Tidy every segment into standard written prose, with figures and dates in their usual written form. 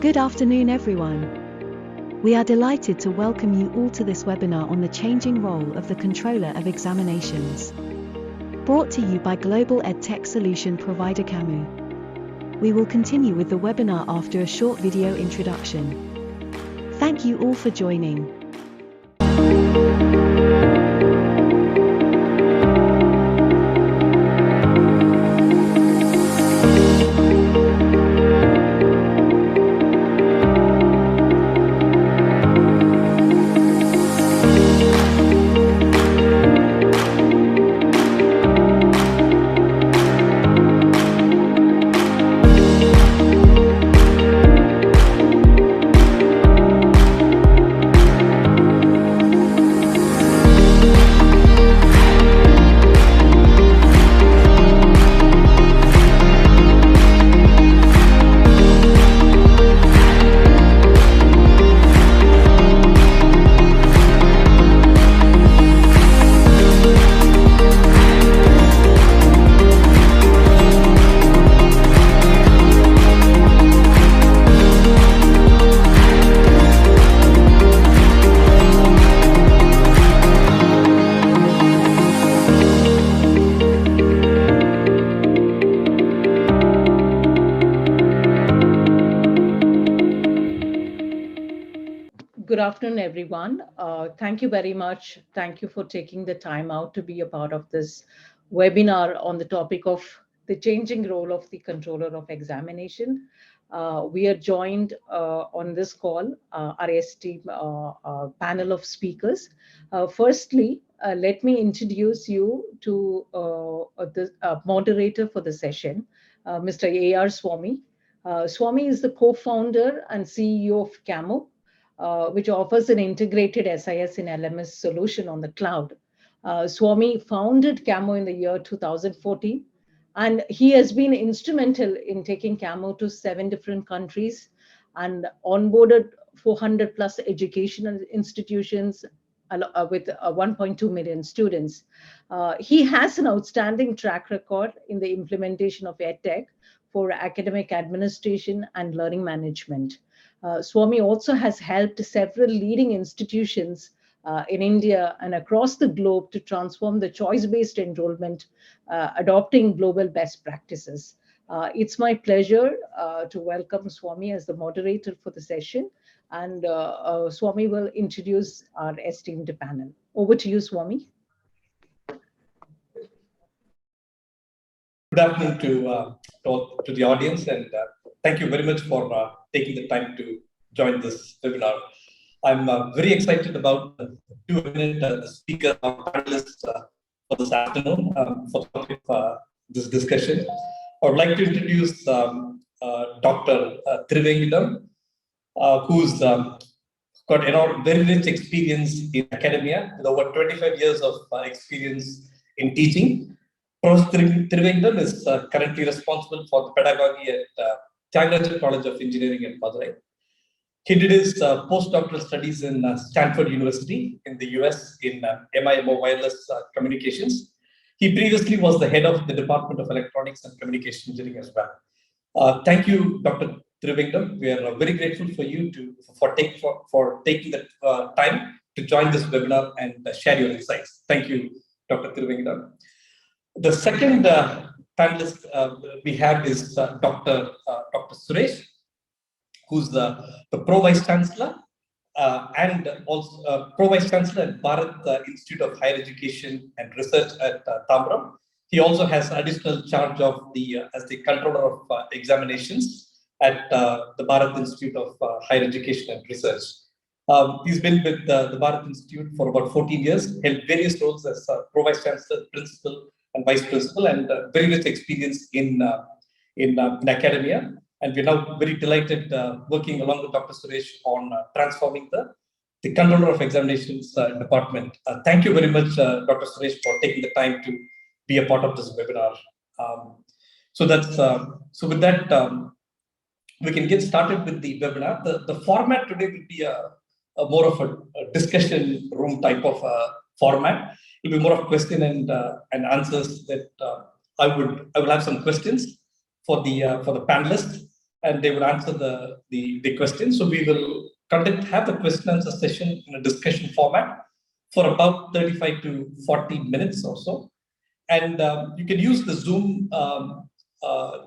Good afternoon, everyone. We are delighted to welcome you all to this webinar on the changing role of the Controller of Examinations. Brought to you by global EdTech solution provider Camu. We will continue with the webinar after a short video introduction. Thank you all for joining. Good afternoon, everyone. Thank you very much. Thank you for taking the time out to be a part of this webinar on the topic of the changing role of the controller of examination. We are joined on this call, our esteemed panel of speakers. Firstly, let me introduce you to the moderator for the session, Mr. A.R. Swamy. Swamy is the co-founder and CEO of Camu, which offers an integrated SIS and LMS solution on the cloud. Swamy founded Camu in the year 2014, and he has been instrumental in taking Camu to 7 different countries and onboarded 400 plus educational institutions with 1.2 million students. He has an outstanding track record in the implementation of EdTech for academic administration and learning management. Swamy also has helped several leading institutions in India and across the globe to transform the choice-based enrollment, adopting global best practices. It's my pleasure to welcome Swamy as the moderator for the session, and Swamy will introduce our esteemed panel. Over to you, Swamy. Good afternoon to the audience, and thank you very much for taking the time to join this webinar. I'm very excited about the 2-minute speaker panelists for this afternoon for the topic of this discussion. I would like to introduce Dr. Trivengidam, who's got very rich experience in academia with over 25 years of experience in teaching. Professor Trivengidam is currently responsible for the pedagogy at Tyagarajan College of Engineering at Madurai. He did his postdoctoral studies in Stanford University in the US in MIMO wireless communications. He previously was the head of the Department of Electronics and Communication Engineering as well. Thank you, Dr. Trivengidam. We are very grateful for you for taking the time to join this webinar and share your insights. Thank you, Dr. Trivengidam. The second panelist we have is Dr. Suresh, who's the Pro Vice Chancellor and also Pro Vice Chancellor at Bharat Institute of Higher Education and Research at Tambaram. He also has additional charge of as the Controller of Examinations at the Bharat Institute of Higher Education and Research. He's been with the Bharat Institute for about 14 years, held various roles as Pro Vice Chancellor, Principal, and Vice Principal, and very rich experience in academia. And we're now very delighted working along with Dr. Suresh on transforming the Controller of Examinations department. Thank you very much, Dr. Suresh, for taking the time to be a part of this webinar. So with that, we can get started with the webinar. The format today will be a more of a discussion room type of format. It'll be more of question and answers that I will have some questions for the panelists, and they will answer the questions. So we will have the question answer session in a discussion format for about 35 to 40 minutes or so. And you can use the Zoom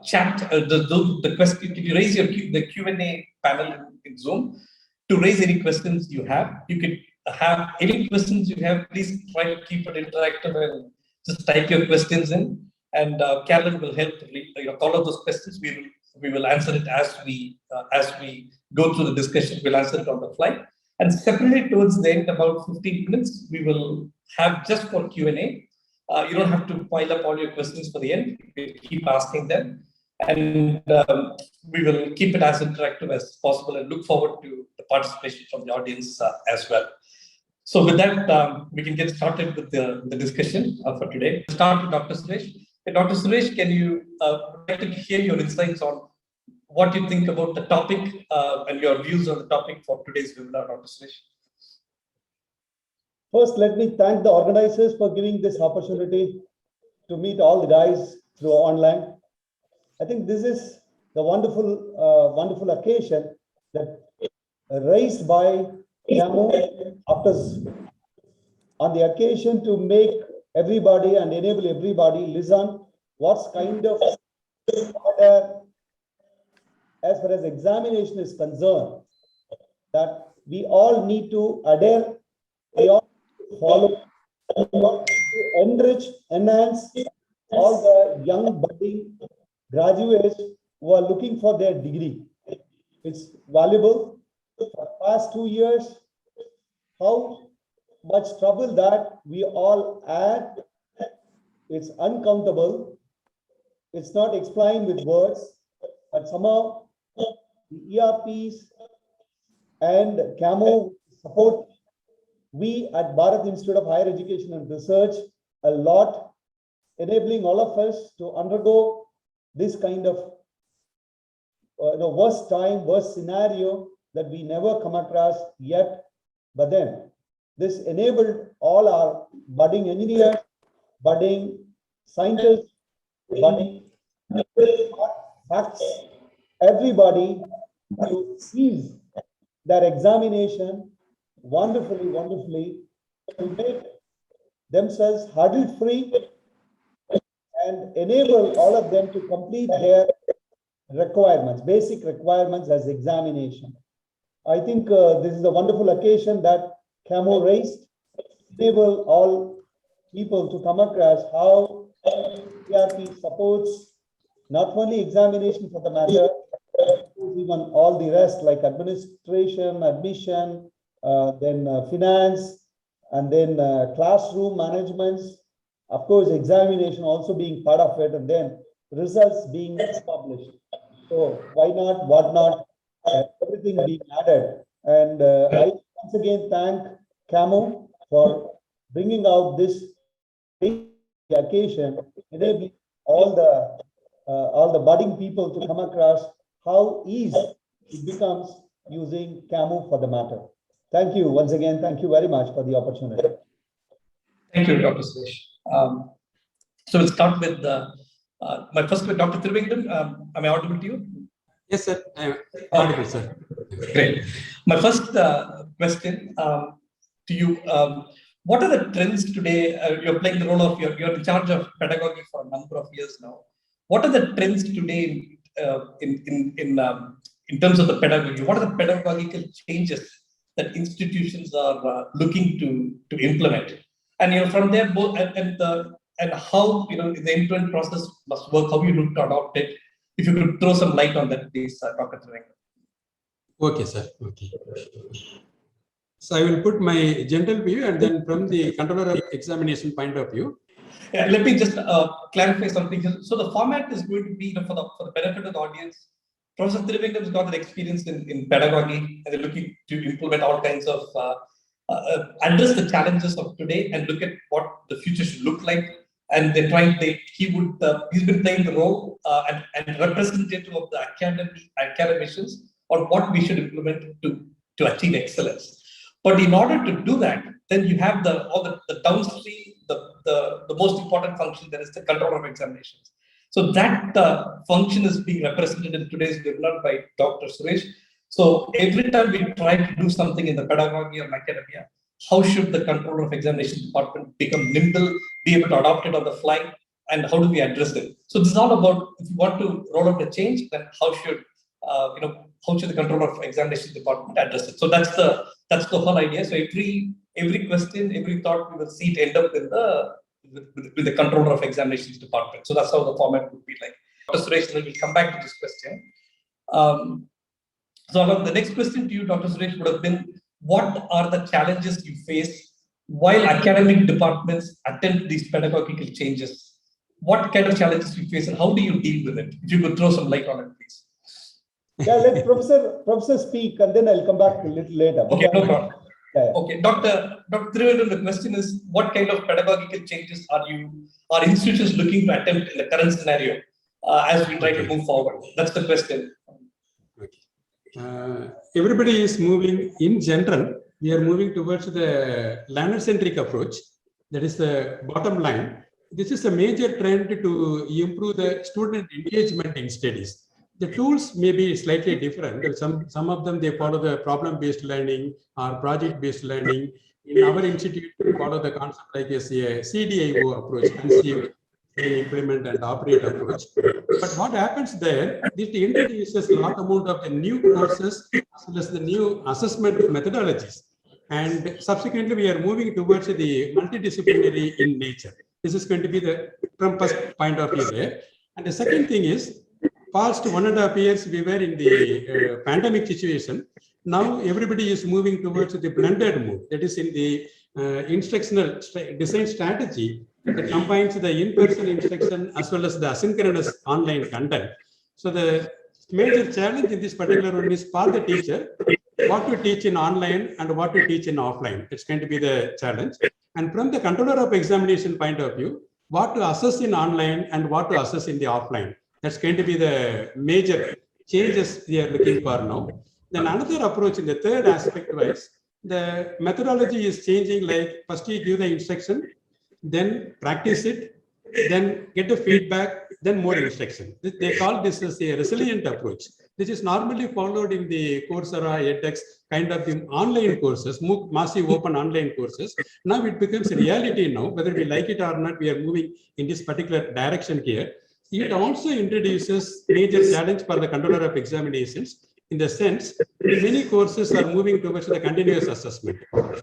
chat, the question. If you raise the Q&A panel in Zoom to raise any questions you have. You could have any questions you have. Please try to keep it interactive and just type your questions in. And Carolyn will help to call out those questions. We will answer it as we go through the discussion. We'll answer it on the fly. And separately towards the end, about 15 minutes, we will have just for Q&A. You don't have to pile up all your questions for the end. You can keep asking them. And we will keep it as interactive as possible and look forward to the participation from the audience as well. So with that, we can get started with the discussion for today. We'll start with Dr. Suresh. Hey, Dr. Suresh, can you like to hear your insights on what you think about the topic and your views on the topic for today's webinar, Dr. Suresh? First, let me thank the organizers for giving this opportunity to meet all the guys through online. I think this is the wonderful occasion that raised by CAMO on the occasion to make everybody and enable everybody listen what's kind of order as far as examination is concerned, that we all need to adhere, we all follow, to enrich, enhance all the young budding graduates who are looking for their degree. It's valuable. For the past 2 years, how much trouble that we all had, it's uncountable. It's not explained with words, but somehow the ERPs and CAMO support we at Bharat Institute of Higher Education and Research a lot, enabling all of us to undergo this kind of worst scenario that we never come across yet. But then this enabled all our budding engineers, budding scientists, budding facts, everybody to seize their examination wonderfully to make themselves hurdle-free and enable all of them to complete their requirements, basic requirements as examination. I think this is a wonderful occasion that CAMO raised, enable all people to come across how ERP supports not only examination for the matter, even all the rest like administration, admission, then finance, and then classroom management, of course, examination also being part of it, and then results being published. So why not, what not, everything being added. And I once again thank CAMO for bringing out this occasion, enabling all the budding people to come across how easy it becomes using CAMO for the matter. Thank you once again. Thank you very much for the opportunity. Thank you, Dr. Suresh. So we'll start with my first with Dr. Thiruvengam. Am I audible to you? Yes, sir. I am audible, sir. Great. My first question to you. What are the trends today? You're playing the role of, you're in charge of pedagogy for a number of years now. What are the trends today in terms of the pedagogy? What are the pedagogical changes that institutions are looking to implement? And from there, both and how the end-to-end process must work, how you look to adopt it. If you could throw some light on that, please, Dr. Thiruvengam. Okay, sir. Okay. So I will put my general view and then from the controller of examination point of view. Yeah, let me just clarify something. So the format is going to be for the benefit of the audience. Professor Thiruvengam has got that experience in pedagogy, and they're looking to implement all kinds of address the challenges of today and look at what the future should look like. And they're he's been playing the role and representative of the academicians on what we should implement to achieve excellence. But in order to do that, then you have the downstream, the most important function, that is the control of examinations. So that function is being represented in today's webinar by Dr. Suresh. So every time we try to do something in the pedagogy or academia, how should the controller of examination department become nimble, be able to adopt it on the fly, and how do we address it? So this is all about, if you want to roll out a change, then how should the controller of examination department address it? So that's the whole idea. So every question, every thought, we will see it end up in the controller of examinations department. So that's how the format would be like. Dr. Suresh, will come back to this question. So the next question to you, Dr. Suresh, would have been, what are the challenges you face while academic departments attempt these pedagogical changes? What kind of challenges you face and how do you deal with it? If you could throw some light on it, please. Yeah, let Professor speak, and then I'll come back a little later. Okay, no problem. Yeah. Okay, Dr. Trivandrum, the question is, what kind of pedagogical changes are institutions looking to attempt in the current scenario as we try to move forward? That's the question. Everybody is moving, in general, we are moving towards the learner-centric approach. That is the bottom line. This is a major trend to improve the student engagement in studies. The tools may be slightly different. Some of them, they follow the problem-based learning or project-based learning. In our institute, we follow the concept like a CDIO approach, conceive, implement, and operate approach. But what happens there, it introduces a lot amount of the new courses as well as the new assessment methodologies. And subsequently, we are moving towards the multidisciplinary in nature. This is going to be the from first point of view there. And the second thing is, past 1.5 years, we were in the pandemic situation. Now everybody is moving towards the blended move. That is in the instructional design strategy that combines the in-person instruction as well as the asynchronous online content. So the major challenge in this particular one is for the teacher, what to teach in online and what to teach in offline. It's going to be the challenge. And from the controller of examination point of view, what to assess in online and what to assess in the offline. That's going to be the major changes we are looking for now. Then another approach in the third aspect wise, the methodology is changing, like first you give the instruction, then practice it, then get the feedback, then more instruction. They call this as a resilient approach. This is normally followed in the Coursera, edX, kind of the online courses, massive open online courses. Now it becomes a reality now, whether we like it or not, we are moving in this particular direction here. It also introduces major challenge for the controller of examinations in the sense many courses are moving towards the continuous assessment.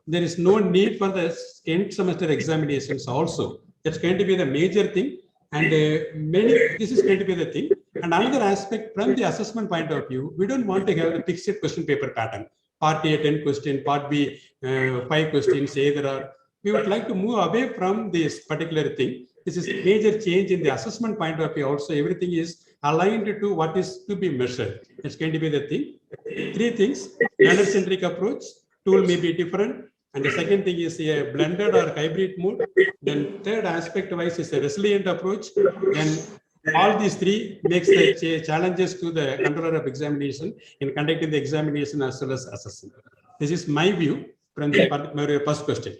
There is no need for the end semester examinations also. That's going to be the major thing. And this is going to be the thing. And another aspect from the assessment point of view, we don't want to have a fixed question paper pattern. Part A, 10 questions, part B, 5 questions, either or. We would like to move away from this particular thing. This is a major change in the assessment point of view. Also, everything is aligned to what is to be measured. It's going to be the thing. 3 things: learner-centric approach, tool may be different. And the second thing is a blended or hybrid mode. Then third aspect wise is a resilient approach. Then all these 3 makes the challenges to the controller of examination in conducting the examination as well as assessment. This is my view from the first question.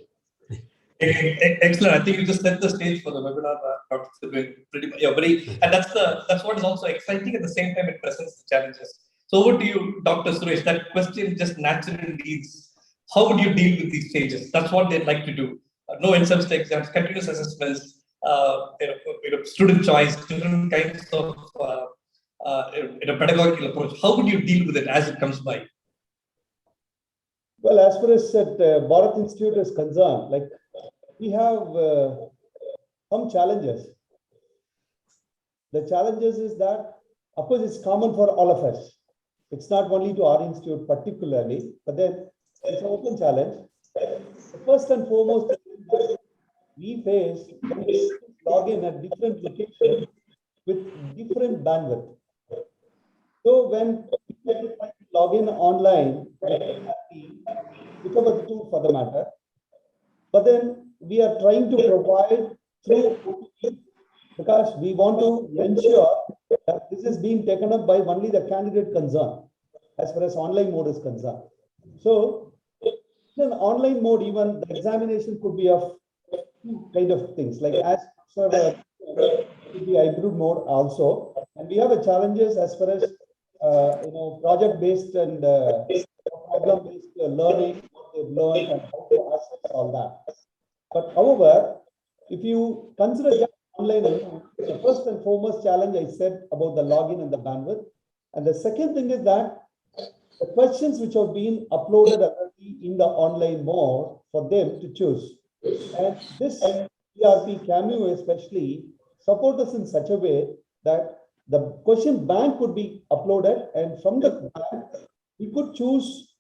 Excellent. I think you just set the stage for the webinar, Dr. Pretty much, and that's what is also exciting. At the same time, it presents the challenges. So over to you, Dr. Suresh. That question just naturally leads. How would you deal with these changes? That's what they'd like to do. No end semester exams, continuous assessments, student choice, different kinds of pedagogical approach. How would you deal with it as it comes by? Well, as far as Bharat Institute is concerned, like we have some challenges. The challenges is that, of course, it's common for all of us. It's not only to our institute particularly, but then it's an open challenge. First and foremost, we face login at different locations with different bandwidth. So when people try to log in online, whichever tool for the matter, but then we are trying to provide through OTP because we want to ensure that this is being taken up by only the candidate concerned as far as online mode is concerned. So in an online mode, even the examination could be of 2 kind of things, like as be hybrid mode also. And we have a challenges as far as project-based and problem-based learning, what they've learned and how to access all that. But however, if you consider just online, the first and foremost challenge I said about the login and the bandwidth. And the second thing is that the questions which have been uploaded already in the online mode for them to choose. And this ERP Cameo especially support us in such a way that the question bank could be uploaded, and from the bank, we could choose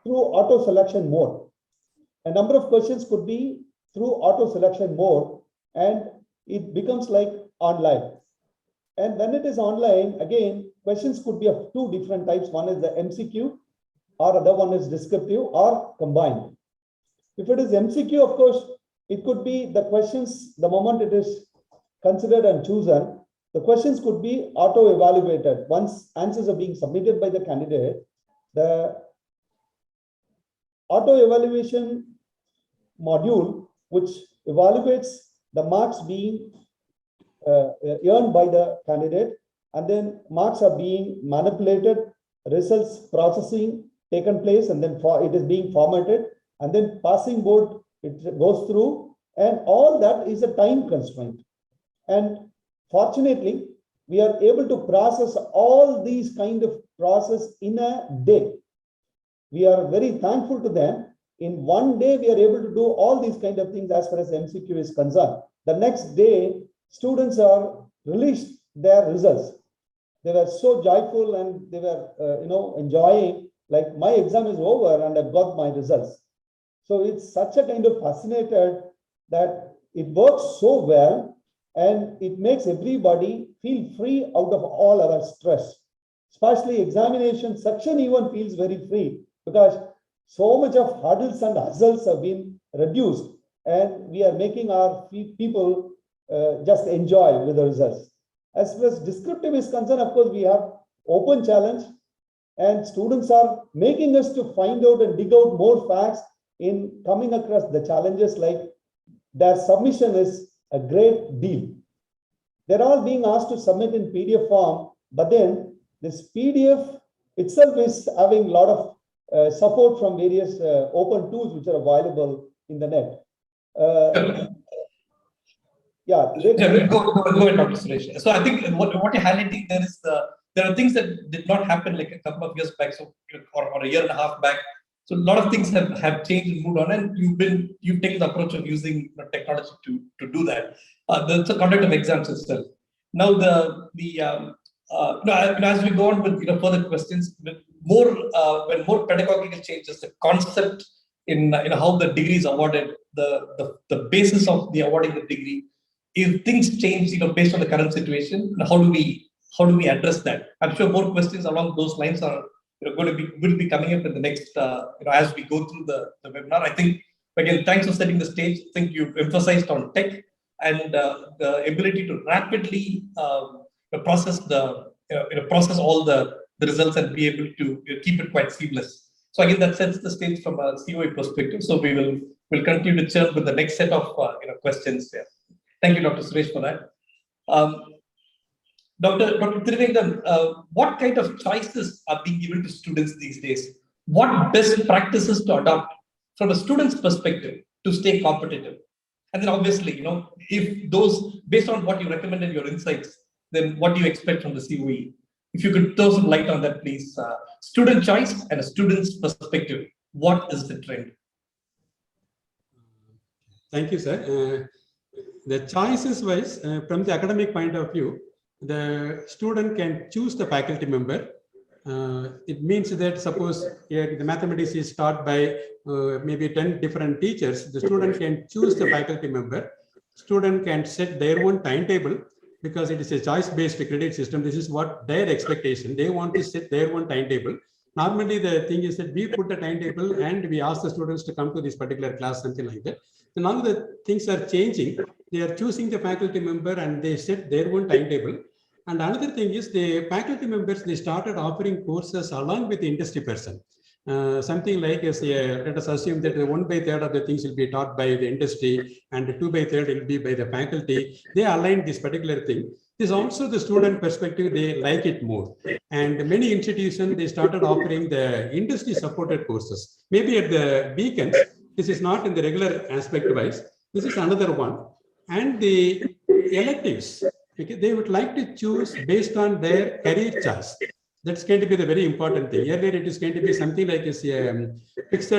through auto selection mode. A number of questions could be through auto selection mode, and it becomes like online. And when it is online, again, questions could be of two different types. One is the MCQ, or other one is descriptive or combined. If it is MCQ, of course, it could be the questions, the moment it is considered and chosen, the questions could be auto-evaluated. Once answers are being submitted by the candidate, the auto-evaluation module, which evaluates the marks being earned by the candidate, and then marks are being manipulated, results processing taken place, and then it is being formatted, and then passing board, it goes through, and all that is a time constraint. And fortunately, we are able to process all these kind of process in a day. We are very thankful to them. In one day, we are able to do all these kind of things as far as MCQ is concerned. The next day, students are released their results. They were so joyful and they were, enjoying, like my exam is over and I've got my results. So it's such a kind of fascinated that it works so well, and it makes everybody feel free out of all our stress. Especially examination section even feels very free, because so much of hurdles and hassles have been reduced, and we are making our people just enjoy with the results. As far as descriptive is concerned, of course, we have open challenge, and students are making us to find out and dig out more facts in coming across the challenges, like their submission is a great deal. They're all being asked to submit in PDF form, but then this PDF itself is having a lot of support from various open tools which are available in the net. Go ahead, Dr. Suresh. So I think what you're highlighting there are things that did not happen like a couple of years back, or a year and a half back. So a lot of things have changed and moved on, and you've taken the approach of using technology to do that. The conduct of exams itself. Now as we go on with further questions, when more pedagogical changes, the concept in how the degree is awarded, the basis of the awarding the degree, if things change based on the current situation, how do we address that? I'm sure more questions along those lines are will be coming up in the next as we go through the webinar. I think again, thanks for setting the stage. I think you've emphasized on tech and the ability to rapidly process process all the results and be able to keep it quite seamless. So again, that sets the stage from a COE perspective. So we'll continue to churn with the next set of questions there. Thank you, Dr. Suresh, for that. Dr. Thiruvengam, what kind of choices are being given to students these days? What best practices to adopt from a student's perspective to stay competitive? And then obviously, if those, based on what you recommend in your insights, then what do you expect from the COE? If you could throw some light on that, please. Student choice and a student's perspective, what is the trend? Thank you, sir. The choices wise, from the academic point of view, the student can choose the faculty member. It means that suppose the mathematics is taught by maybe 10 different teachers, the student can choose the faculty member. Student can set their own timetable, because it is a choice-based credit system. This is what their expectation. They want to set their own timetable. Normally, the thing is that we put a timetable and we ask the students to come to this particular class, something like that. So now the things are changing. They are choosing the faculty member and they set their own timetable. And another thing is the faculty members, they started offering courses along with the industry person. something like, let us assume that 1/3 of the things will be taught by the industry and 2/3 will be by the faculty. They align this particular thing. This is also the student perspective, they like it more. And many institutions, they started offering the industry supported courses. Maybe at the weekends, this is not in the regular aspect wise. This is another one. And the electives, okay, they would like to choose based on their career choice. That's going to be the very important thing. Earlier, it is going to be something like a fixed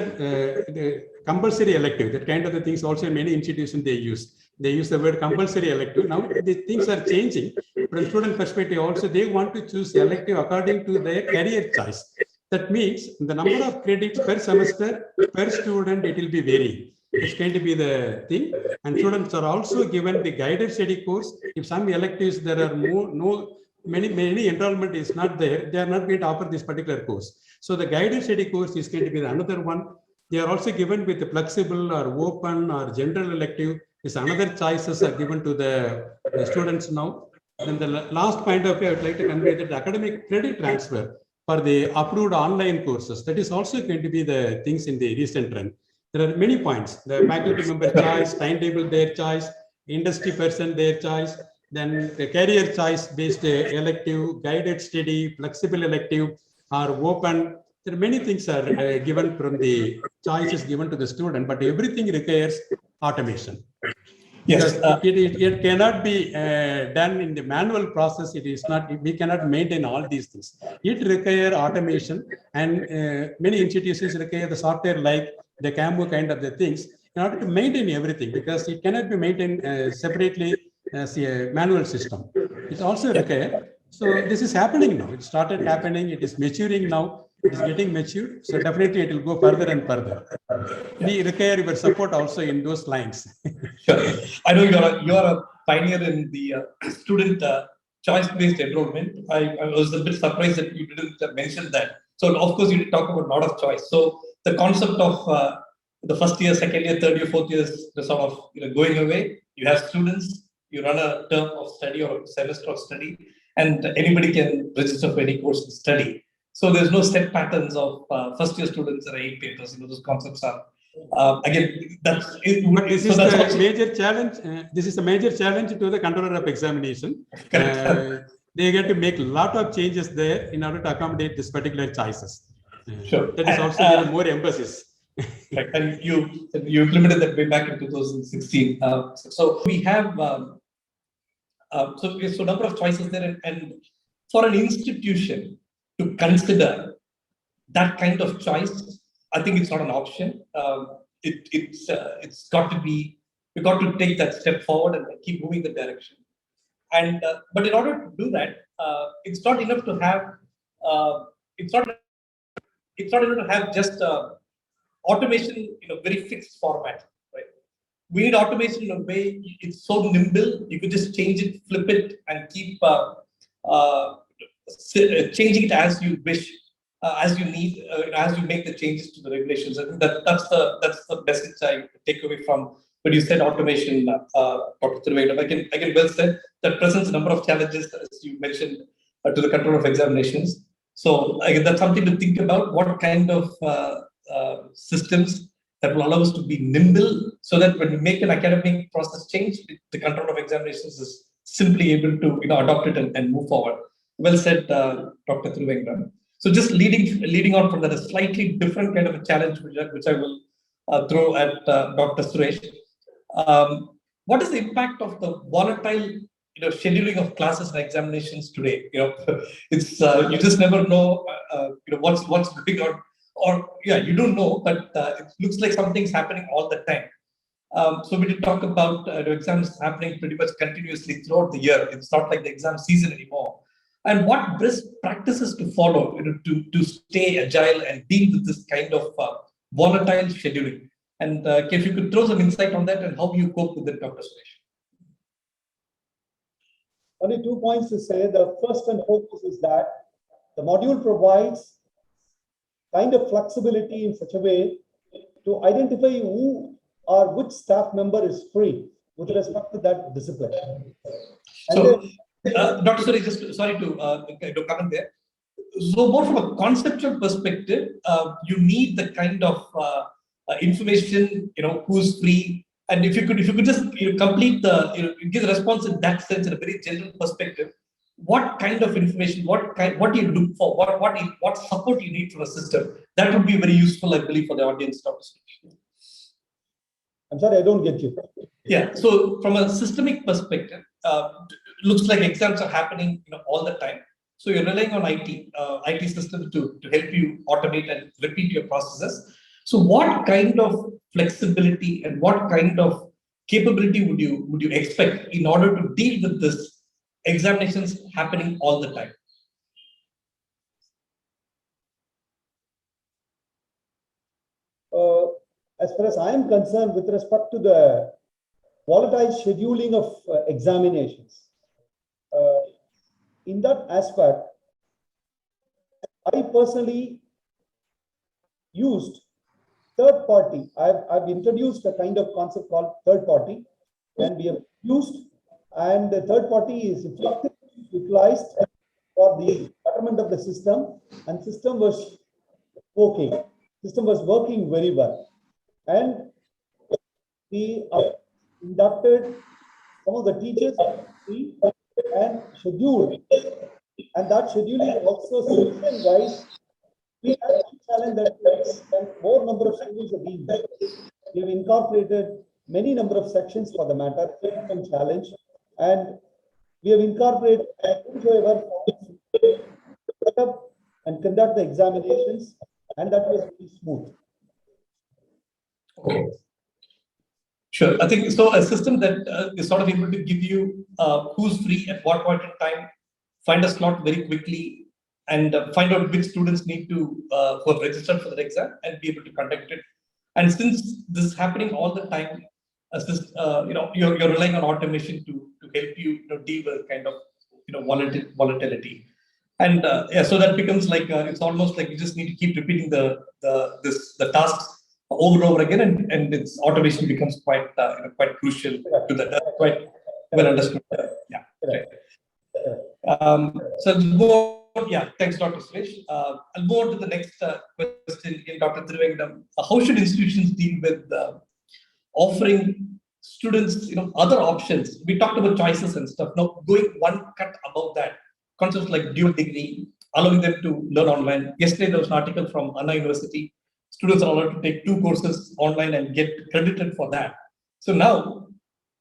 compulsory elective. That kind of the things also in many institutions they use. They use the word compulsory elective. Now the things are changing. From student perspective also, they want to choose elective according to their career choice. That means the number of credits per semester, per student, it will be varying. It's going to be the thing. And students are also given the guided study course. If some electives, there are many enrollment is not there, they are not going to offer this particular course. So the guided study course is going to be another one. They are also given with the flexible or open or general elective. Is another choices are given to the students now. Then the last point of view, I would like to convey that the academic credit transfer for the approved online courses, that is also going to be the things in the recent trend. There are many points. The faculty member choice, timetable their choice, industry person their choice, then the career choice based elective, guided study, flexible elective, or open. There are many things are given from the choices given to the student, but everything requires automation. Yes, it cannot be done in the manual process. It is not. We cannot maintain all these things. It requires automation, and many institutions require the software like the Camo kind of the things in order to maintain everything, because it cannot be maintained separately as a manual system. It also requires. So this is happening now. It started happening. It is maturing now. It is getting mature. So definitely it will go further and further. We require your support also in those lines. Sure. I know you are a pioneer in the student choice-based enrollment. I was a bit surprised that you didn't mention that. So of course you did talk about a lot of choice. So the concept of the first year, second year, third year, fourth year is the sort of going away. You have students. You run a term of study or a semester of study, and anybody can register for any course and study. So there's no set patterns of first year students or 8 papers. Those concepts are again. That's it. But this is the major challenge. This is a major challenge to the controller of examination. They get to make a lot of changes there in order to accommodate this particular choices. Sure. That is also more emphasis. Right. And you implemented that way back in 2016. So we have so number of choices there, and for an institution to consider that kind of choice, I think it's not an option. It's got to be. We got to take that step forward and keep moving the direction. And but in order to do that, it's not enough to have. It's not enough to have just automation in a very fixed format, right? We need automation in a way it's so nimble. You could just change it, flip it, and keep changing it as you wish, as you need, as you make the changes to the regulations. I think that's the message I take away from when you said automation, Dr. Thiruvengam. I can well said that presents a number of challenges, as you mentioned, to the control of examinations. So again, that's something to think about. What kind of systems that will allow us to be nimble, so that when we make an academic process change, the control of examinations is simply able to adopt it and move forward. Well said, Dr. Thiruvengam. So just leading on from that, a slightly different kind of a challenge, which I will throw at Dr. Suresh. What is the impact of the volatile scheduling of classes and examinations today? It's you just never know what's going on. Or you don't know, but it looks like something's happening all the time. So we did talk about exams happening pretty much continuously throughout the year. It's not like the exam season anymore. And what best practices to follow to stay agile and deal with this kind of volatile scheduling? And if you could throw some insight on that and how you cope with it, Dr. Suresh. Only 2 points to say. The first and foremost is that the module provides kind of flexibility in such a way to identify who or which staff member is free with respect to that discipline. So, Dr. Suresh, just sorry to comment there. So more from a conceptual perspective, you need the kind of information, who's free. And if you could just complete give the response in that sense in a very general perspective, what kind of information, what do you look for, what support you need from a system, that would be very useful, I believe, for the audience, Dr. Suresh. I'm sorry, I don't get you. Yeah, so from a systemic perspective, looks like exams are happening all the time. So you're relying on IT systems to help you automate and repeat your processes. So what kind of flexibility and what kind of capability would you expect in order to deal with this examinations happening all the time? As far as I am concerned, with respect to the volatile scheduling of examinations, in that aspect, I personally used third party. I've introduced a kind of concept called third party, and we have used, and the third party is effectively utilized for the betterment of the system, and system was working very well. And we inducted some of the teachers and scheduled, and that scheduling also section-wise. We had a challenge that more number of schools are being done. We have incorporated many number of sections for the matter, challenge, and we have incorporated whoever set up and conduct the examinations, and that was very smooth. Okay. Sure. I think so. A system that is sort of able to give you who's free at what point in time, find a slot very quickly, and find out which students need to who have registered for the exam and be able to conduct it. And since this is happening all the time, you're relying on automation to help you deal with kind of volatility. And so that becomes like it's almost like you just need to keep repeating the tasks over and over again, and its automation becomes quite crucial to that. Quite well understood. Yeah. Right. So thanks, Dr. Suresh. I'll move on to the next question in Dr. Trivandrum. How should institutions deal with offering students other options? We talked about choices and stuff. Now going one cut above that, concepts like dual degree, allowing them to learn online. Yesterday there was an article from Anna University. Students are allowed to take 2 courses online and get credited for that. So now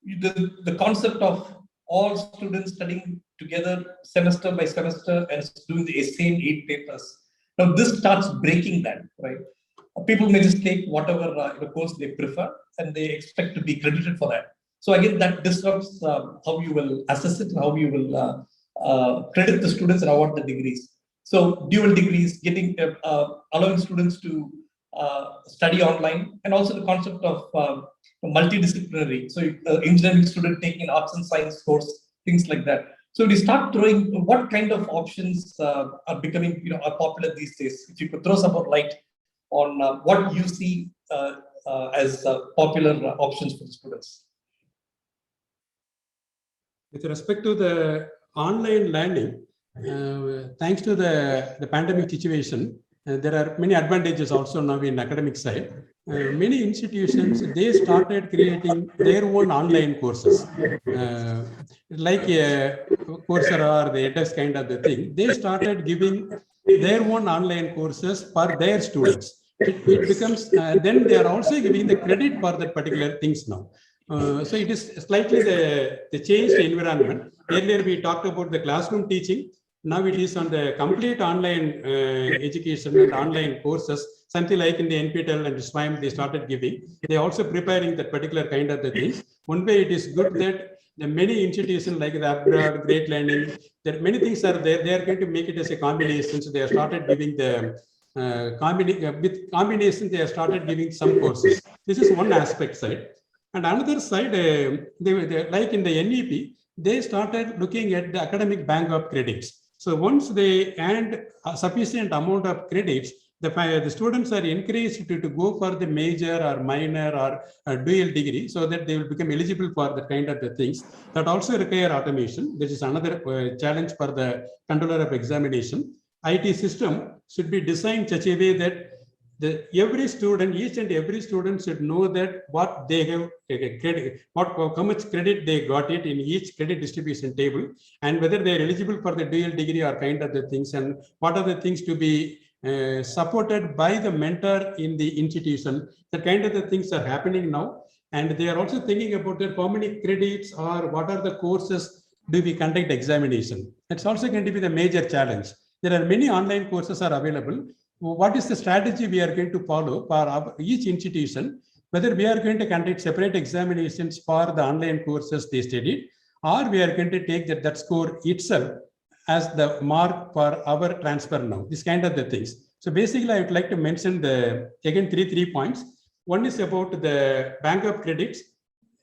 the concept of all students studying together semester by semester and doing the same 8 papers. Now this starts breaking that, right? People may just take whatever course they prefer and they expect to be credited for that. So again, that disrupts how you will assess it and how you will credit the students and award the degrees. So dual degrees, allowing students to study online, and also the concept of multidisciplinary. So engineering student taking an arts and science course, things like that. So we start throwing what kind of options are becoming are popular these days. If you could throw some more light on what you see as popular options for the students. With respect to the online learning, thanks to the pandemic situation, there are many advantages also now in academic side. Many institutions, they started creating their own online courses, like Coursera or the edX kind of the thing. They started giving their own online courses for their students. It becomes, then they are also giving the credit for that particular things now. So it is slightly the changed environment. Earlier we talked about the classroom teaching. Now it is on the complete online education and online courses, something like in the NPTEL and SWAYAM they started giving. They are also preparing that particular kind of the things. One way it is good that the many institutions like the Abroad, Great Learning, there many things are there. They are going to make it as a combination. So they have started giving the with combination, they have started giving some courses. This is one aspect side. And another side, they like in the NEP, they started looking at the academic bank of credits. So once they earned a sufficient amount of credits, the students are encouraged to go for the major or minor or dual degree so that they will become eligible for the kind of the things that also require automation. This is another challenge for the controller of examination. IT system should be designed such a way that every student, each and every student should know that what they have credit, how much credit they got it in each credit distribution table, and whether they are eligible for the dual degree or kind of the things, and what are the things to be supported by the mentor in the institution. That kind of the things are happening now, and they are also thinking about that how many credits or what are the courses do we conduct examination. That's also going to be the major challenge. There are many online courses are available. What is the strategy we are going to follow for each institution, whether we are going to conduct separate examinations for the online courses they studied, or we are going to take that score itself as the mark for our transfer now, this kind of the things. So basically, I would like to mention again three points. One is about the bank of credits.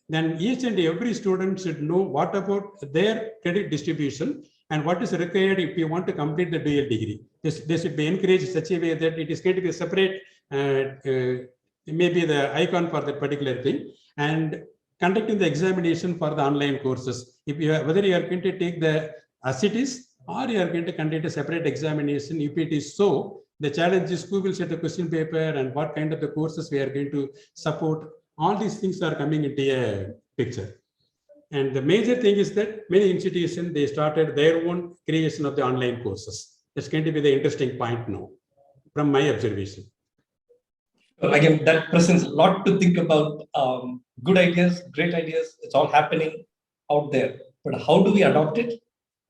Then each and every student should know what about their credit distribution and what is required if you want to complete the dual degree. They should be encouraged such a way that it is going to be separate, maybe the icon for that particular thing, and conducting the examination for the online courses. If you are, whether you are going to take the as it is, or you are going to conduct a separate examination. If it is so, the challenge is who will set the question paper and what kind of the courses we are going to support. All these things are coming into a picture. And the major thing is that many institutions, they started their own creation of the online courses. That's going to be the interesting point now, from my observation. Again, that presents a lot to think about. Good ideas, great ideas, it's all happening out there. But how do we adopt it,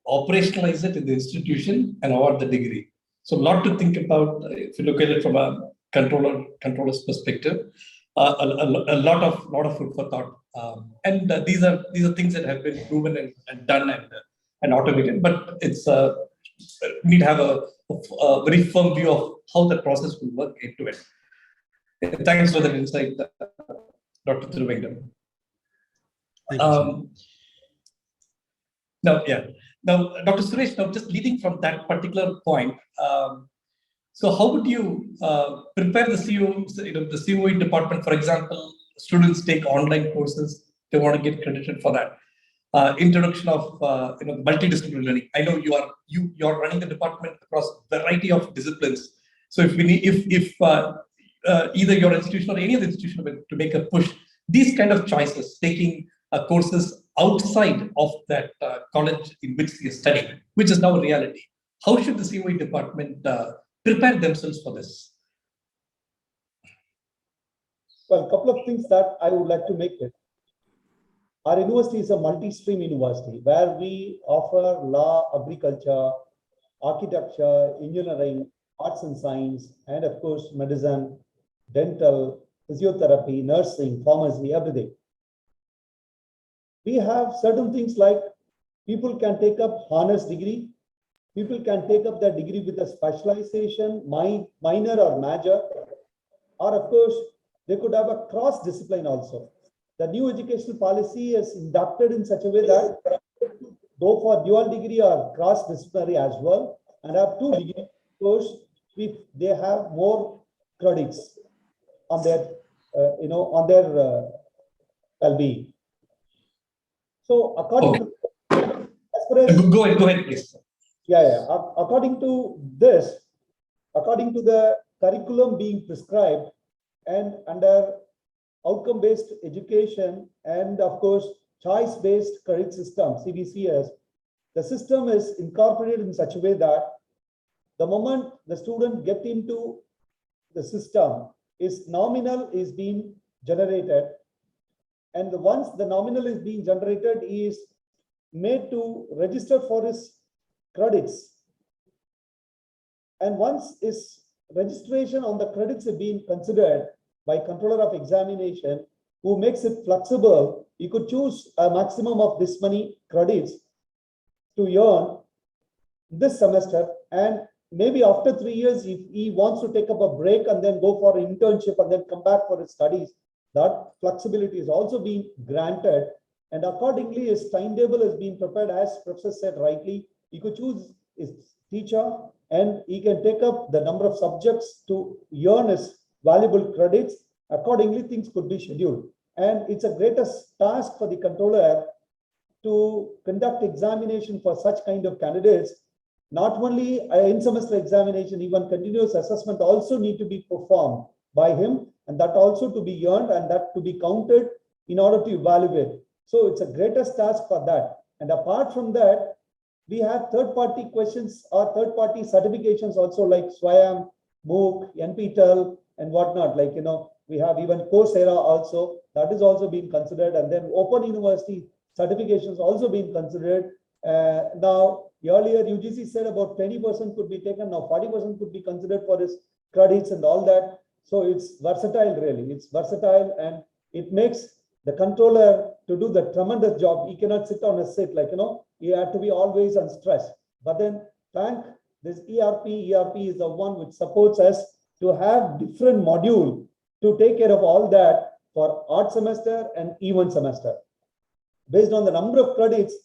operationalize it in the institution, and award the degree? So a lot to think about if you look at it from a controller's perspective. A lot of food for thought, and these are things that have been proven and done and automated. But it's we need to have a very firm view of how the process will work end to end. Thanks for that insight, Dr. Thiruvengam. Now, Dr. Suresh, now just leading from that particular point. So how would you prepare the the COE department? For example, students take online courses, they want to get credited for that. Introduction of multidisciplinary learning. I know you are running the department across a variety of disciplines. So if either your institution or any other institution were to make a push, these kind of choices, taking courses outside of that college in which they are studying, which is now a reality. How should the COE department prepare themselves for this? Well, a couple of things that I would like to make it. Our university is a multi-stream university where we offer law, agriculture, architecture, engineering, arts and science, and of course, medicine, dental, physiotherapy, nursing, pharmacy, everything. We have certain things like people can take up honors degree. People can take up their degree with a specialization, minor or major, or of course, they could have a cross-discipline also. The new educational policy is inducted in such a way that go for dual degree or cross-disciplinary as well, and have 2 degree course if they have more credits on their, on their well-being. So according to, as far as, go ahead, please. According to this, according to the curriculum being prescribed and under outcome-based education and of course choice-based credit system, CBCS, the system is incorporated in such a way that the moment the student get into the system, is nominal is being generated, and once the nominal is being generated, he is made to register for his credits. And once his registration on the credits is being considered by controller of examination, who makes it flexible, he could choose a maximum of this many credits to earn this semester, and maybe after 3 years, if he wants to take up a break and then go for an internship and then come back for his studies, that flexibility is also being granted. And accordingly, his timetable is being prepared, as Professor said rightly. He could choose his teacher and he can take up the number of subjects to earn his valuable credits. Accordingly, things could be scheduled. And it's a greatest task for the controller to conduct examination for such kind of candidates not only in-semester examination, even continuous assessment also need to be performed by him, and that also to be earned and that to be counted in order to evaluate. So it's a greatest task for that. And apart from that, we have third-party questions or third-party certifications also, like SWAYAM, MOOC, NPTEL, and whatnot. Like, we have even Coursera also, that is also being considered. And then Open University certifications also being considered. Now, earlier UGC said about 20% could be taken, now 40% could be considered for his credits and all that. So it's versatile, really. It's versatile, and it makes the controller to do the tremendous job. He cannot sit on a seat, like, he had to be always on stress. But then thank this ERP is the one which supports us to have different module to take care of all that for odd semester and even semester. Based on the number of credits,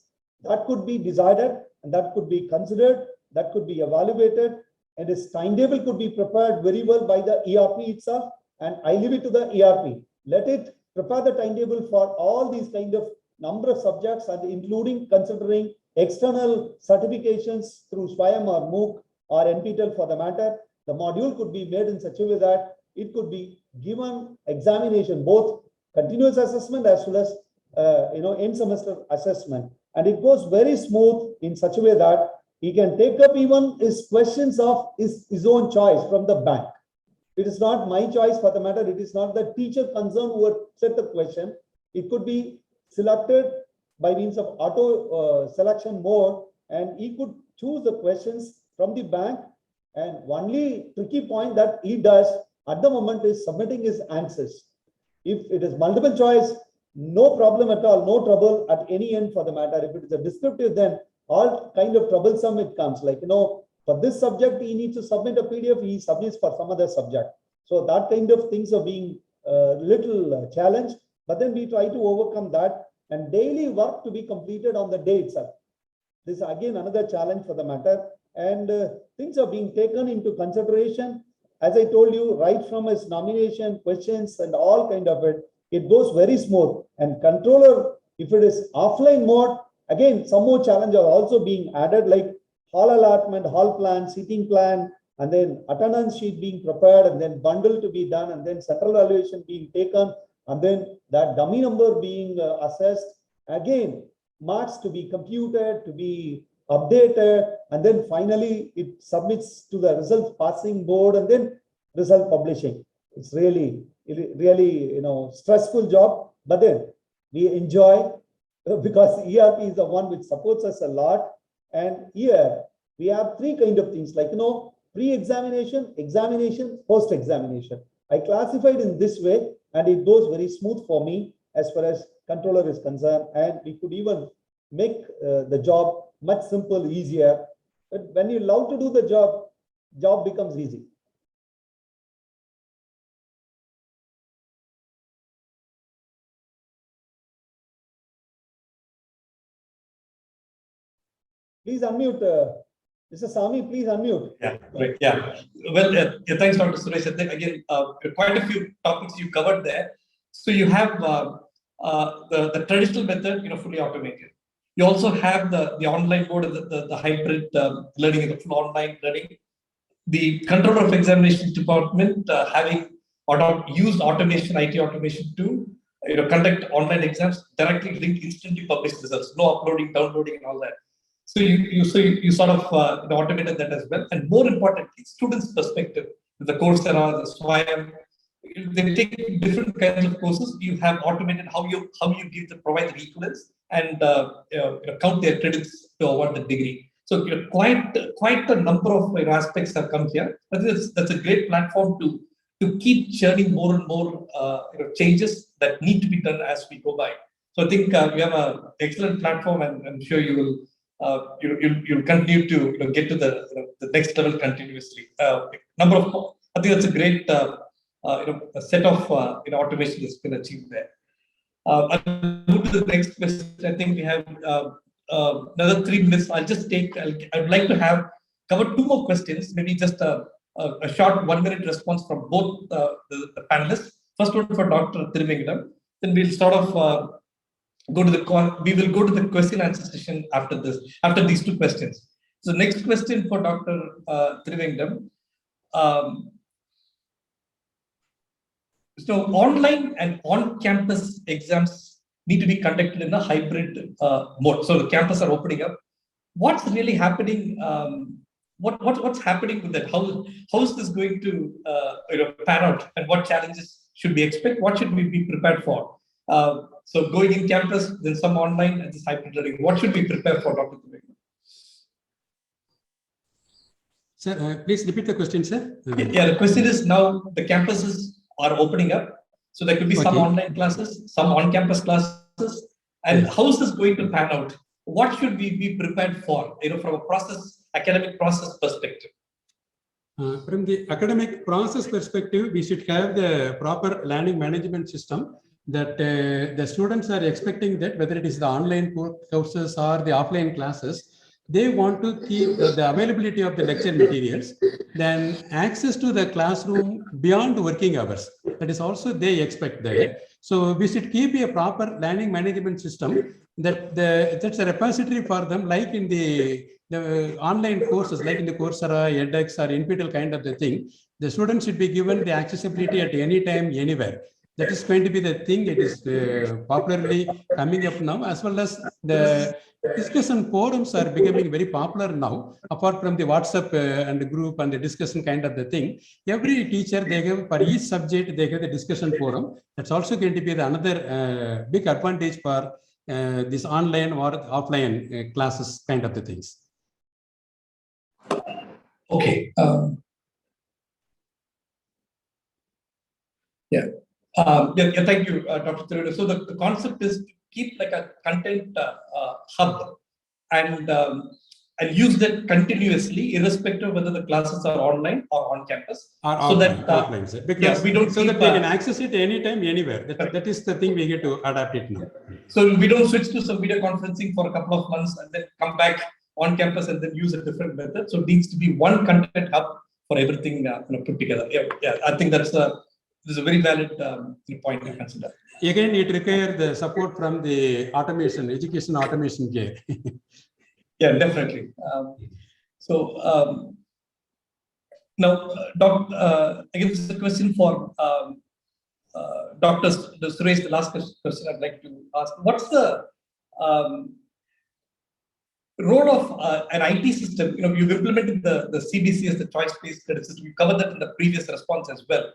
that could be decided and that could be considered, that could be evaluated, and this timetable could be prepared very well by the ERP itself. And I leave it to the ERP. Let it prepare the timetable for all these kind of number of subjects, and including considering external certifications through SWAYAM or MOOC or NPTEL for the matter. The module could be made in such a way that it could be given examination, both continuous assessment as well as end semester assessment, and it goes very smooth in such a way that he can take up even his questions of his own choice from the bank. It is not my choice for the matter. It is not the teacher concerned who would set the question. It could be selected by means of auto selection mode, and he could choose the questions from the bank. And only tricky point that he does at the moment is submitting his answers. If it is multiple choice, no problem at all, no trouble at any end for the matter. If it is a descriptive, then all kind of troublesome it comes. Like, for this subject, he needs to submit a PDF, he submits for some other subject. So that kind of things are being little challenged, but then we try to overcome that, and daily work to be completed on the day itself. This is again another challenge for the matter, and things are being taken into consideration. As I told you, right from his nomination, questions and all kind of it, it goes very smooth. And controller, if it is offline mode, again, some more challenges are also being added, like hall allotment, hall plan, seating plan, and then attendance sheet being prepared, and then bundle to be done, and then central evaluation being taken, and then that dummy number being assessed. Again, marks to be computed, to be updated, and then finally it submits to the result passing board, and then result publishing. It's really stressful job, but then we enjoy because ERP is the one which supports us a lot. And here we have three kind of things, like pre-examination, examination, post-examination. I classified in this way, and it goes very smooth for me as far as controller is concerned, and we could even make the job much simple, easier. But when you love to do the job becomes easy. Please unmute. Mr. Sami, please unmute. Yeah, great. Yeah. Well, thanks, Dr. Suresh. Again, quite a few topics you covered there. So you have the traditional method, fully automated. You also have the online mode, the hybrid learning, the full online learning. The controller of examinations department having used automation, IT automation to conduct online exams, directly link, instantly publish results, no uploading, downloading, and all that. So you sort of automated that as well. And more importantly, students' perspective, the Coursera, the SWAYAM, they take different kinds of courses. You have automated how you provide the equivalence and count their credits to award the degree. So quite a number of aspects have come here. I think that's a great platform to keep churning more and more changes that need to be done as we go by. So I think we have an excellent platform, and I'm sure you will. You'll continue to get to the next level continuously. I think that's a great a set of automation that's been achieved there. I'll move to the next question. I think we have another 3 minutes. I'd like to cover 2 more questions. Maybe just a short 1-minute response from both the panelists. First one for Dr. Thiruvengadam. Then we'll sort of we will go to the question answer session after these 2 questions. So next question for Dr. Trivandrum. So online and on-campus exams need to be conducted in a hybrid mode. So the campus are opening up. What's really happening? What's happening with that? How is this going to pan out? And what challenges should we expect? What should we be prepared for? So going in campus, then some online and this hybrid learning. What should we prepare for, Dr. Trivandrum? Sir, please repeat the question, sir. Yeah, the question is now the campuses are opening up. So there could be some online classes, some on-campus classes. And how is this going to pan out? What should we be prepared for, from a academic process perspective? From the academic process perspective, we should have the proper learning management system that the students are expecting that whether it is the online courses or the offline classes, they want to keep the availability of the lecture materials, then access to the classroom beyond working hours. That is also they expect that. So we should keep a proper learning management system that's a repository for them, like in the online courses, like in the Coursera, edX, or NPTEL kind of the thing. The students should be given the accessibility at any time, anywhere. That is going to be the thing. It is popularly coming up now, as well as the discussion forums are becoming very popular now. Apart from the WhatsApp and the group and the discussion kind of the thing, every teacher, they have, for each subject, they have the discussion forum. That's also going to be another big advantage for this online or offline classes kind of the things. Okay. Thank you, Dr. Trivandrum. So the concept is to keep like a content hub and use that continuously, irrespective of whether the classes are online or on campus. Or so offline, that offline, because we don't so that they can access it anytime, anywhere. That is the thing we get to adapt it now. So we don't switch to some video conferencing for a couple of months and then come back on campus and then use a different method. So it needs to be one content hub for everything put together. Yeah, I think this is a very valid point to consider. Again, it requires the support from the automation, education automation gear. Yeah, definitely. Now, again, this is a question for Dr. Suresh. The last question I'd like to ask: what's the role of an IT system? You've implemented the CBC as the choice-based credit system. You covered that in the previous response as well.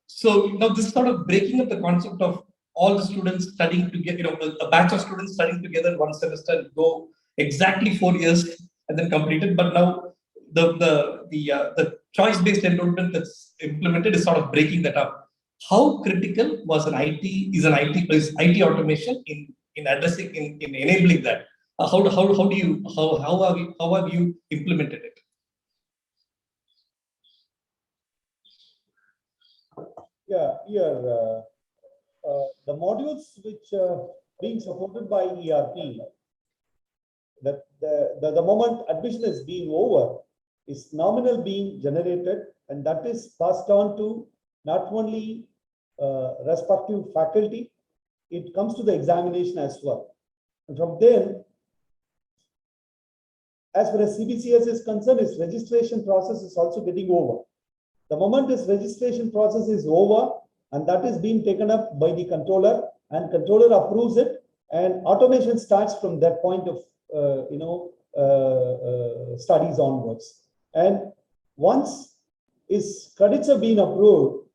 So now this is sort of breaking up the concept of all the students studying together, a batch of students studying together in one semester and go exactly 4 years and then complete it. But now the choice-based enrollment that's implemented is sort of breaking that up. How critical is IT automation in addressing, in enabling that? How have you implemented it? Yeah, the modules which are being supported by ERP, that the moment admission is being over, is nominal being generated, and that is passed on to not only respective faculty, it comes to the examination as well. And from then, as far as CBCS is concerned, its registration process is also getting over. The moment this registration process is over, and that is being taken up by the controller, and controller approves it, and automation starts from that point of studies onwards. And once his credits have been approved,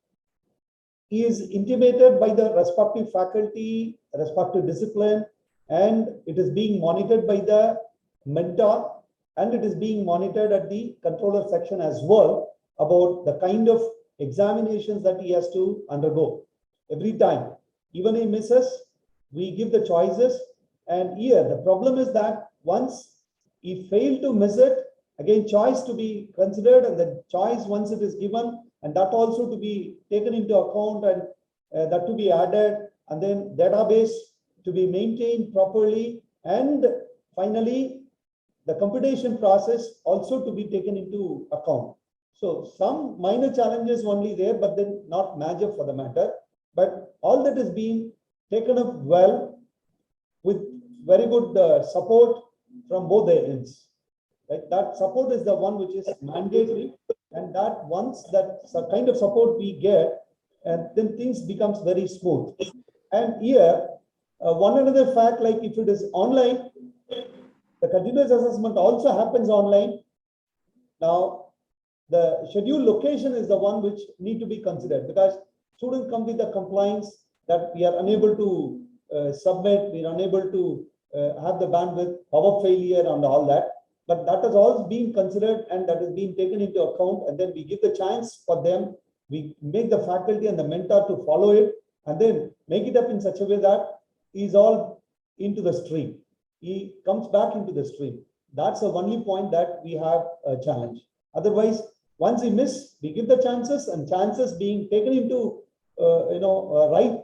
he is intimated by the respective faculty, respective discipline, and it is being monitored by the mentor, and it is being monitored at the controller section as well, about the kind of examinations that he has to undergo every time. Even he misses, we give the choices. And here the problem is that once he failed to miss it, again choice to be considered, and the choice once it is given, and that also to be taken into account, and that to be added, and then database to be maintained properly, and finally the computation process also to be taken into account. So some minor challenges only there, but then not major for the matter. But all that is being taken up well with very good support from both the ends. Right? That support is the one which is mandatory, and that once that kind of support we get, and then things becomes very smooth. And here, one another fact, like if it is online, the continuous assessment also happens online. Now, the schedule location is the one which need to be considered, because students come with the complaints that we are unable to submit, we are unable to have the bandwidth, power failure and all that. But that has all been considered and that is being taken into account, and then we give the chance for them. We make the faculty and the mentor to follow it, and then make it up in such a way that he's all into the stream. He comes back into the stream. That's the only point that we have a challenge. Otherwise, once he miss, we give the chances, and chances being taken into right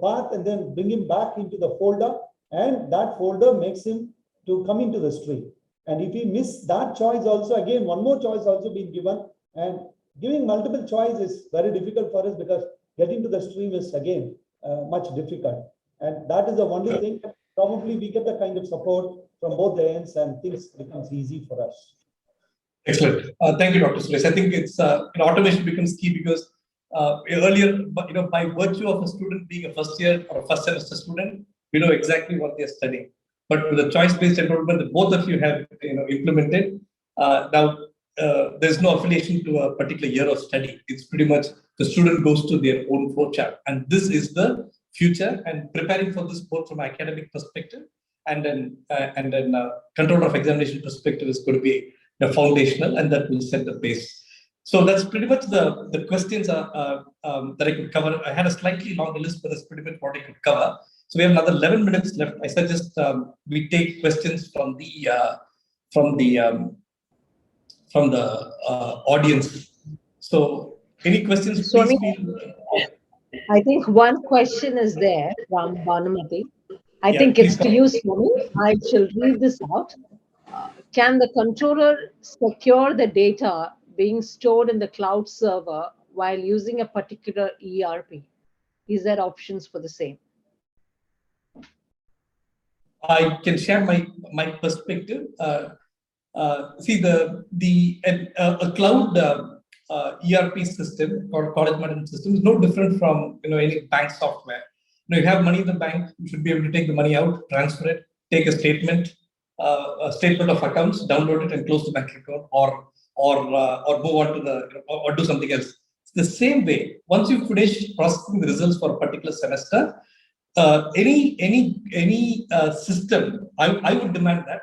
path, and then bring him back into the folder, and that folder makes him to come into the stream. And if he miss that choice also, again, one more choice also being given, and giving multiple choice is very difficult for us, because getting to the stream is again much difficult. And that is the only thing. Probably we get the kind of support from both the ends, and things becomes easy for us. Excellent. Thank you, Dr. Suresh. I think it's automation becomes key, because earlier, by virtue of a student being a first year or a first semester student, we know exactly what they're studying. But with the choice-based enrollment that both of you have implemented, now there's no affiliation to a particular year of study. It's pretty much the student goes to their own flowchart, and this is the future. And preparing for this both from academic perspective and then control of examination perspective is going to be the foundational, and that will set the base. So that's pretty much the questions that I could cover. I had a slightly longer list, but that's pretty much what I could cover. So we have another 11 minutes left. I suggest we take questions from the audience. So any questions? Swami, please feel. I think one question is there from Bhanumati. I think please it's to you, Swami. I shall read this out. Can the controller secure the data being stored in the cloud server while using a particular ERP? Is there options for the same? I can share my perspective. See, a cloud ERP system or college management system is no different from any bank software. You have money in the bank, you should be able to take the money out, transfer it, take a statement of accounts, download it, and close the bank account, or move on to or do something else. It's the same way. Once you finish processing the results for a particular semester, any system, I would demand that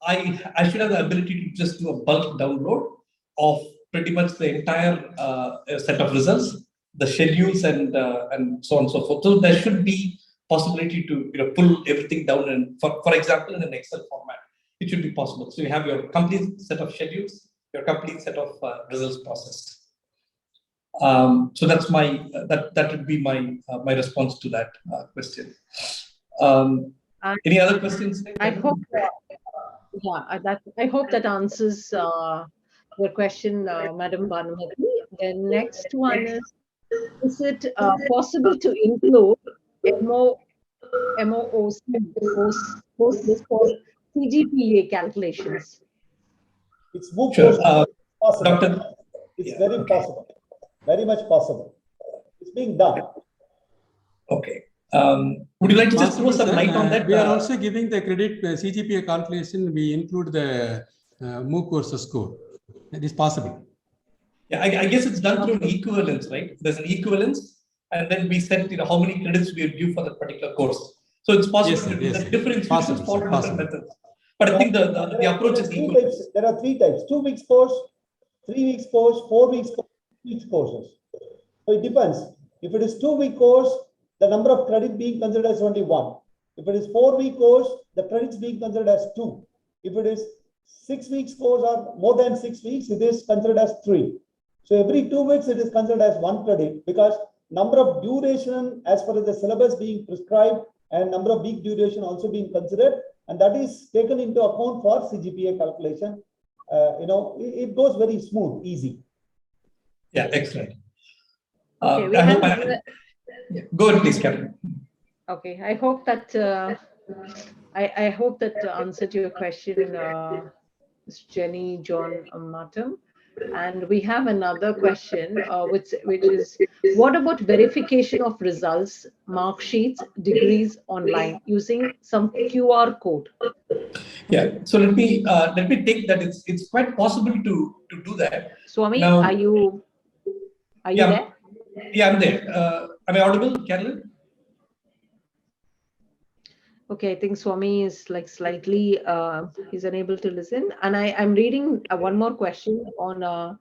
I should have the ability to just do a bulk download of pretty much the entire set of results, the schedules, and so on and so forth. So there should be possibility to pull everything down, and for example, in an Excel format, it should be possible. So you have your complete set of schedules, your complete set of results processed. So that's that would be my response to that question. Any other questions? I hope I hope that answers your question, Madam Bhanumati. The next one is it possible to include MOOC for CGPA calculations? It's more sure. possible. Doctor, it's very possible. Very much possible. It's being done. Okay. Would you like to just throw some light on that? We are also giving the credit CGPA calculation. We include the MOOC courses score. It is possible. Yeah, I guess it's done through an equivalence, right? There's an equivalence, and then we set how many credits we are due for that particular course. So it's possible to do that. Different institutions follow different methods. But I think the approach is equal. There are 3 types: 2 weeks course, 3 weeks course, 4 weeks course, 6 weeks courses. So it depends. If it is 2-week course, the number of credits being considered as only 1. If it is 4-week course, the credits being considered as 2. If it is 6 weeks course or more than 6 weeks, it is considered as 3. So every 2 weeks, it is considered as 1 credit, because number of duration as far as the syllabus being prescribed and number of week duration also being considered, and that is taken into account for CGPA calculation. It goes very smooth, easy. Yeah, excellent. Okay, go ahead, please, Captain. Okay, I hope that I hope that answered your question, Ms. Jenny John Matam. And we have another question, which is, what about verification of results, mark sheets, degrees online using some QR code? Yeah. So let me take that. It's quite possible to do that. Swami, Now, are you yeah, there? Yeah, I'm there. Am I audible, Carolyn? Okay, I think Swami is like slightly, he's unable to listen. And I'm reading one more question on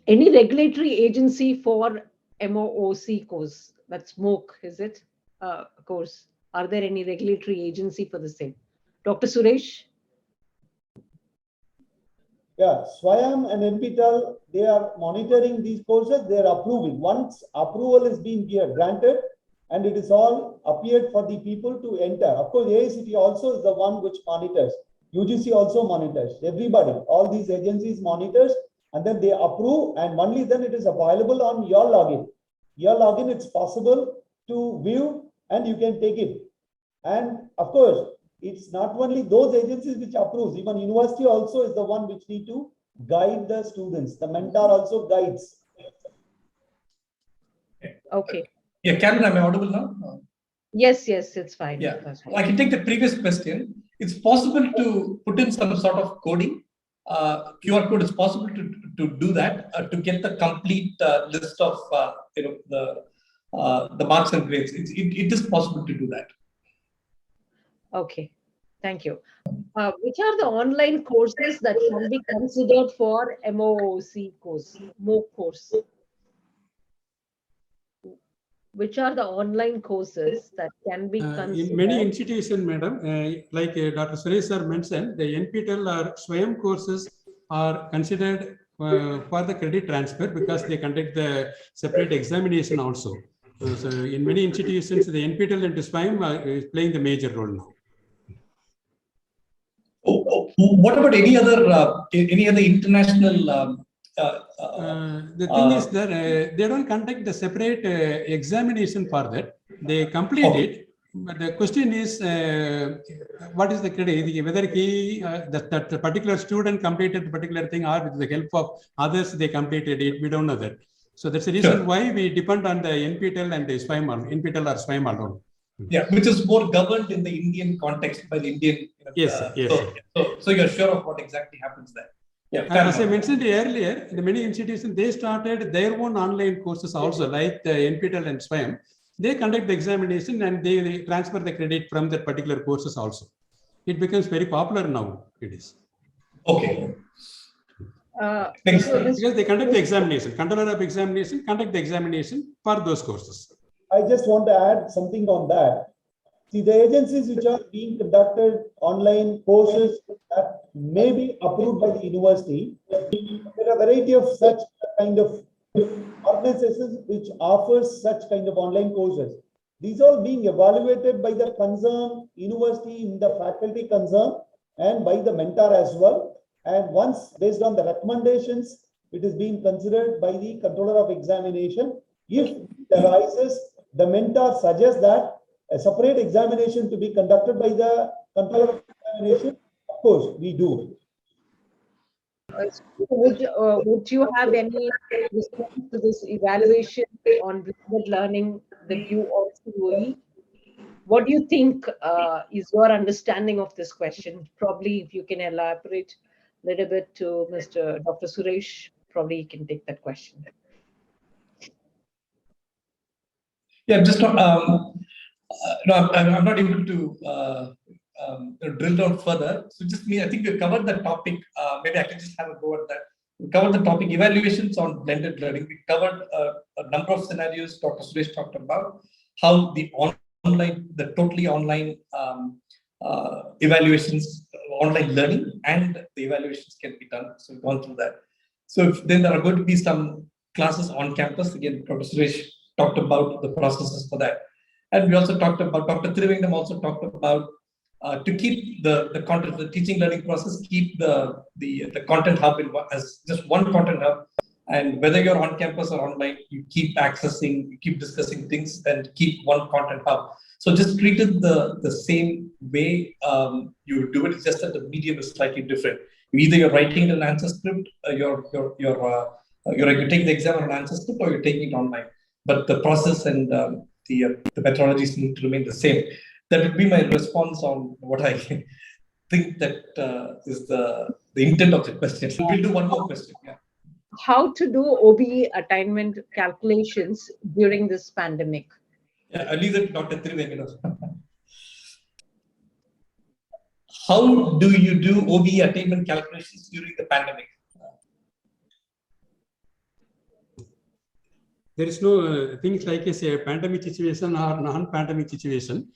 any regulatory agency for MOOC course, that's MOOC, is it? Course. Are there any regulatory agency for the same? Dr. Suresh? Yeah, SWAYAM and NPTEL, they are monitoring these courses, they are approving. Once approval is being granted, and it is all appeared for the people to enter. Of course, AICTE also is the one which monitors. UGC also monitors. Everybody, all these agencies monitors, and then they approve, and only then it is available on your login. Your login, it's possible to view, and you can take it. And of course, it's not only those agencies which approves, even university also is the one which need to guide the students. The mentor also guides. Okay. Yeah, Karen, am I audible now? Yes, it's fine. Yeah, I can take the previous question. It's possible to put in some sort of coding. QR code is possible to do that, to get the complete list of the marks and grades. It is possible to do that. Okay, thank you. Which are the online courses that can be considered for MOOC course, MOOC course? Which are the online courses that can be considered? In many institutions, madam, like Dr. Suresh sir mentioned, the NPTEL or SWAYAM courses are considered for the credit transfer because they conduct the separate examination also. So in many institutions, the NPTEL and SWAYAM are playing the major role now. What about any other international? The thing is that they don't conduct the separate examination for that. They complete it, but the question is, what is the credit? Whether he, that particular student completed the particular thing, or with the help of others they completed it. We don't know that. So that's the reason why we depend on the NPTEL and the SWAYAM, NPTEL or SWAYAM alone. Yeah, which is more governed in the Indian context by the Indian. Yes. So you're sure of what exactly happens there. Yeah, as I mentioned earlier, in many institutions, they started their own online courses also, like the NPTEL and SWAYAM. They conduct the examination and they transfer the credit from that particular courses also. It becomes very popular now. It is. Okay. Because they conduct the examination, controller of examination, conduct the examination for those courses. I just want to add something on that. See, the agencies which are being conducted online courses that may be approved by the university, there are a variety of such kind of organizations which offers such kind of online courses. These are being evaluated by the concerned university in the faculty concerned and by the mentor as well. And once based on the recommendations, it is being considered by the controller of examination. If it arises, the mentor suggests that a separate examination to be conducted by the controller of examination. Of course, we do. Would you have any response to this evaluation on blended learning, the view of COE? What do you think is your understanding of this question? Probably if you can elaborate a little bit to Mr. Dr. Suresh, probably you can take that question. Yeah, just I'm not able to drill down further. So just me, I think we covered the topic. Maybe I can just have a go at that. We covered the topic evaluations on blended learning. We covered a number of scenarios. Dr. Suresh talked about how the totally online evaluations, online learning, and the evaluations can be done. So we've gone through that. So then there are going to be some classes on campus. Again, Dr. Suresh talked about the processes for that. And we also talked about, Dr. Trivingam also talked about to keep the content, the teaching learning process, keep the content hub as just one content hub. And whether you're on campus or online, you keep accessing, you keep discussing things and keep one content hub. So just treat it the same way you do it. It's just that the medium is slightly different. Either you're writing an answer script, you're taking the exam on an answer script, or you're taking it online. But the process and the methodologies need to remain the same. That would be my response on what I think that is the intent of the question. So we'll do one more question. Yeah. How to do OBE attainment calculations during this pandemic? Yeah, I'll leave that to Dr. Trivengatam. How do you do OBE attainment calculations during the pandemic? There is no things like a pandemic situation or non-pandemic situation.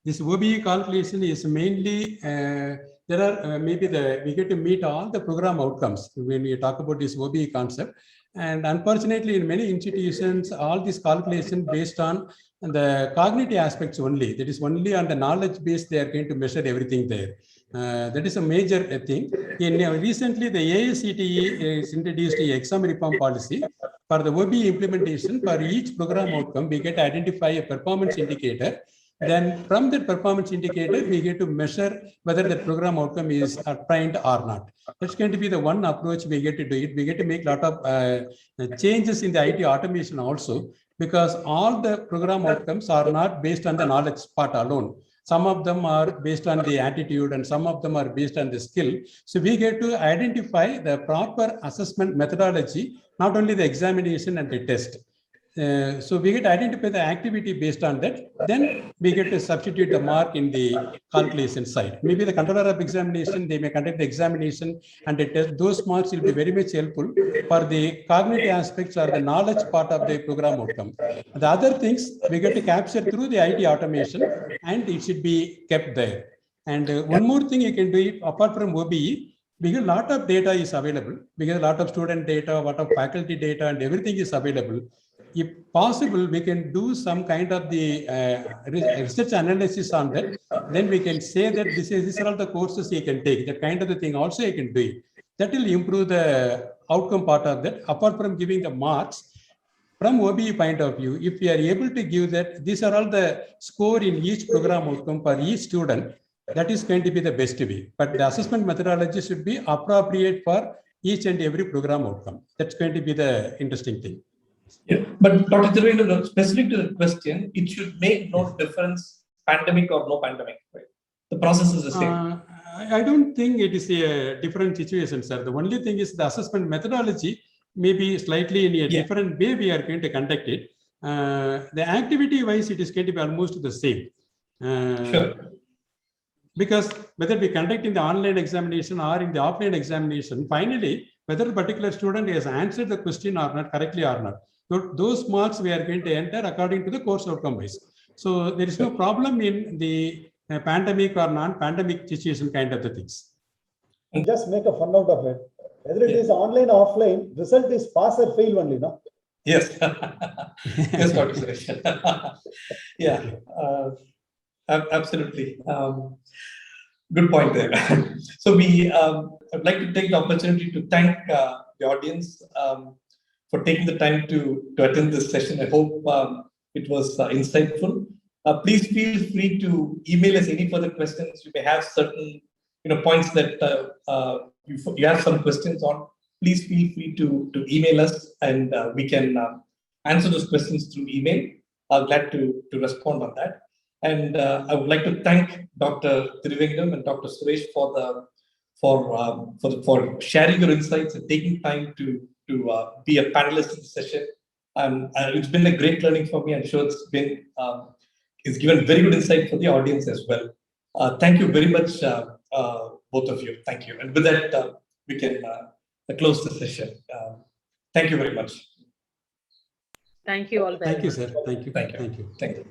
This OBE calculation is mainly, there are maybe we get to meet all the program outcomes when we talk about this OBE concept. And unfortunately, in many institutions, all this calculation based on the cognitive aspects only. That is only on the knowledge base they are going to measure everything there. That is a major thing. Recently, the AICTE has introduced an exam reform policy. For the OBE implementation, for each program outcome, we get to identify a performance indicator. Then from that performance indicator, we get to measure whether that program outcome is attained or not. That's going to be the one approach we get to do it. We get to make a lot of changes in the IT automation also, because all the program outcomes are not based on the knowledge part alone. Some of them are based on the attitude and some of them are based on the skill. So we get to identify the proper assessment methodology, not only the examination and the test. So we get to identify the activity based on that. Then we get to substitute the mark in the calculation side. Maybe the controller of examination, they may conduct the examination and the test. Those marks will be very much helpful for the cognitive aspects or the knowledge part of the program outcome. The other things we get to capture through the IT automation, and it should be kept there. And one more thing you can do it apart from OBE, because a lot of data is available, because a lot of student data, a lot of faculty data, and everything is available. If possible, we can do some kind of the research analysis on that. Then we can say that these are all the courses you can take. That kind of the thing also you can do it. That will improve the outcome part of that. Apart from giving the marks, from OBE point of view, if we are able to give that, these are all the score in each program outcome for each student, that is going to be the best way. But the assessment methodology should be appropriate for each and every program outcome. That's going to be the interesting thing. Yeah, but Dr. Trivengatam, specific to the question, it should make no difference, pandemic or no pandemic, right? The process is the same. I don't think it is a different situation, sir. The only thing is the assessment methodology may be slightly in a different way we are going to conduct it. The activity wise, it is going to be almost the same. Sure. Because whether we conduct in the online examination or in the offline examination, finally, whether a particular student has answered the question or not correctly or not, those marks we are going to enter according to the course outcome wise. So there is no problem in the pandemic or non-pandemic situation kind of the things. And just make a fun out of it. Whether it is online or offline, result is pass or fail only, no? Yes. Yes, Dr. Suresh. Yeah, absolutely. Good point there. So I'd like to take the opportunity to thank the audience for taking the time to attend this session. I hope it was insightful. Please feel free to email us any further questions. You may have certain points that you have some questions on. Please feel free to email us, and we can answer those questions through email. I'm glad to respond on that. And I would like to thank Dr. Trivengatam and Dr. Suresh for sharing your insights and taking time to be a panelist in the session. It's been a great learning for me. I'm sure it's given very good insight for the audience as well. Thank you very much, both of you. Thank you. And with that, we can close the session. Thank you very much. Thank you all very much. Thank you, sir. Thank you. Thank you. Thank you. Thank you.